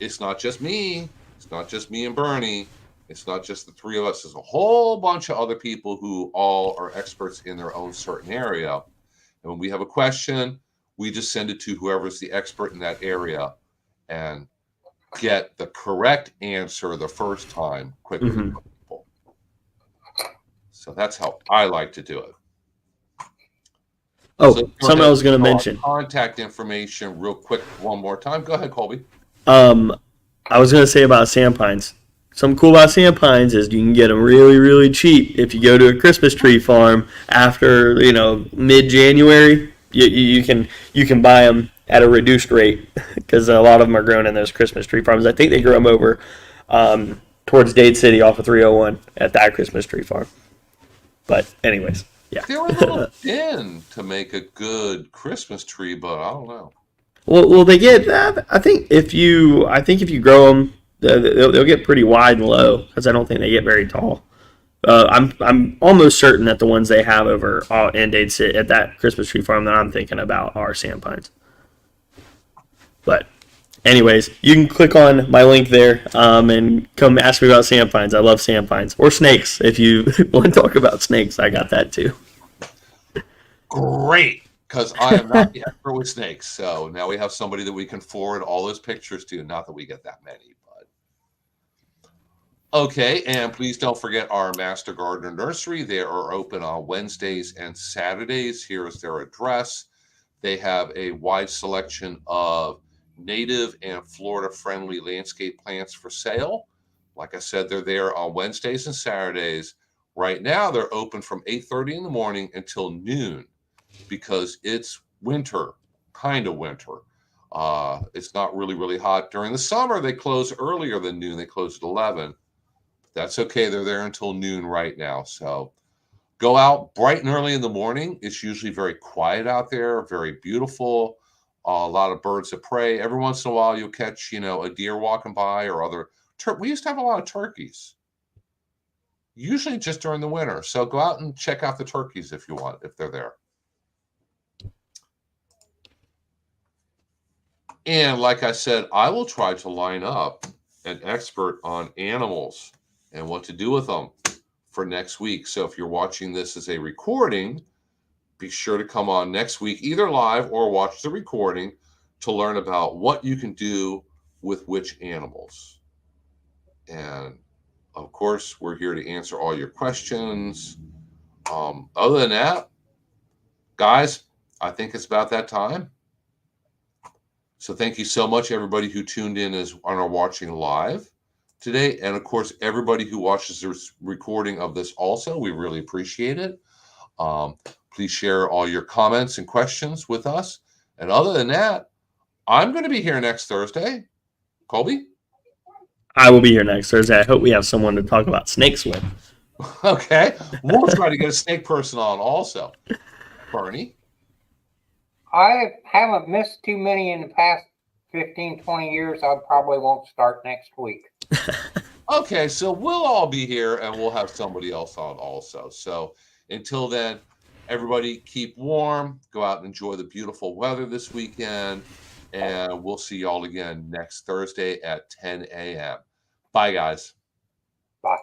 it's not just me. It's not just me and Bernie. It's not just the three of us. There's a whole bunch of other people who all are experts in their own certain area. And when we have a question, we just send it to whoever's the expert in that area and get the correct answer the first time quickly. Mhm. So that's how I like to do it. Oh, So something I was going to mention. Contact information real quick one more time. Go ahead, Colby. I was going to say about sand pines. Something cool about sand pines is you can get them really, really cheap if you go to a Christmas tree farm after mid-January. You can buy them at a reduced rate because a lot of them are grown in those Christmas tree farms. I think they grow them over towards Dade City off of 301 at that Christmas tree farm. But anyways, yeah. They're a little thin to make a good Christmas tree, but I don't know. Well, they get. I think if you grow them, they'll get pretty wide and low because I don't think they get very tall. I'm almost certain that the ones they have over in Dade City at that Christmas tree farm that I'm thinking about are sand pines. But anyways, you can click on my link there and come ask me about sand pines. I love sand pines or snakes. If you want to talk about snakes, I got that too. Great, because I am not the expert with snakes. So now we have somebody that we can forward all those pictures to. Not that we get that many, but okay. And please don't forget our Master Gardener Nursery. They are open on Wednesdays and Saturdays. Here is their address. They have a wide selection of native and Florida-friendly landscape plants for sale. Like I said, they're there on Wednesdays and Saturdays. Right now, they're open from 8:30 in the morning until noon because it's winter, kind of winter. It's not really, really hot. During the summer, they close earlier than noon. They close at 11. That's okay. They're there until noon right now. So go out bright and early in the morning. It's usually very quiet out there, very beautiful. A lot of birds of prey. Every once in a while, you'll catch, a deer walking by or other. We used to have a lot of turkeys, usually just during the winter. So go out and check out the turkeys if you want, if they're there. And like I said, I will try to line up an expert on animals and what to do with them for next week. So if you're watching this as a recording, be sure to come on next week, either live or watch the recording to learn about what you can do with which animals. And of course, we're here to answer all your questions. Other than that, guys, I think it's about that time. So thank you so much, everybody who tuned in on our watching live today. And of course, everybody who watches this recording of this also, we really appreciate it. Please share all your comments and questions with us. And other than that, I'm going to be here next Thursday. Colby? I will be here next Thursday. I hope we have someone to talk about snakes with. Okay. We'll try to get a snake person on also. Bernie? I haven't missed too many in the past 15, 20 years. I probably won't start next week. Okay, so we'll all be here and we'll have somebody else on also. So until then, everybody keep warm, go out and enjoy the beautiful weather this weekend, and we'll see y'all again next Thursday at 10 a.m. Bye, guys. Bye.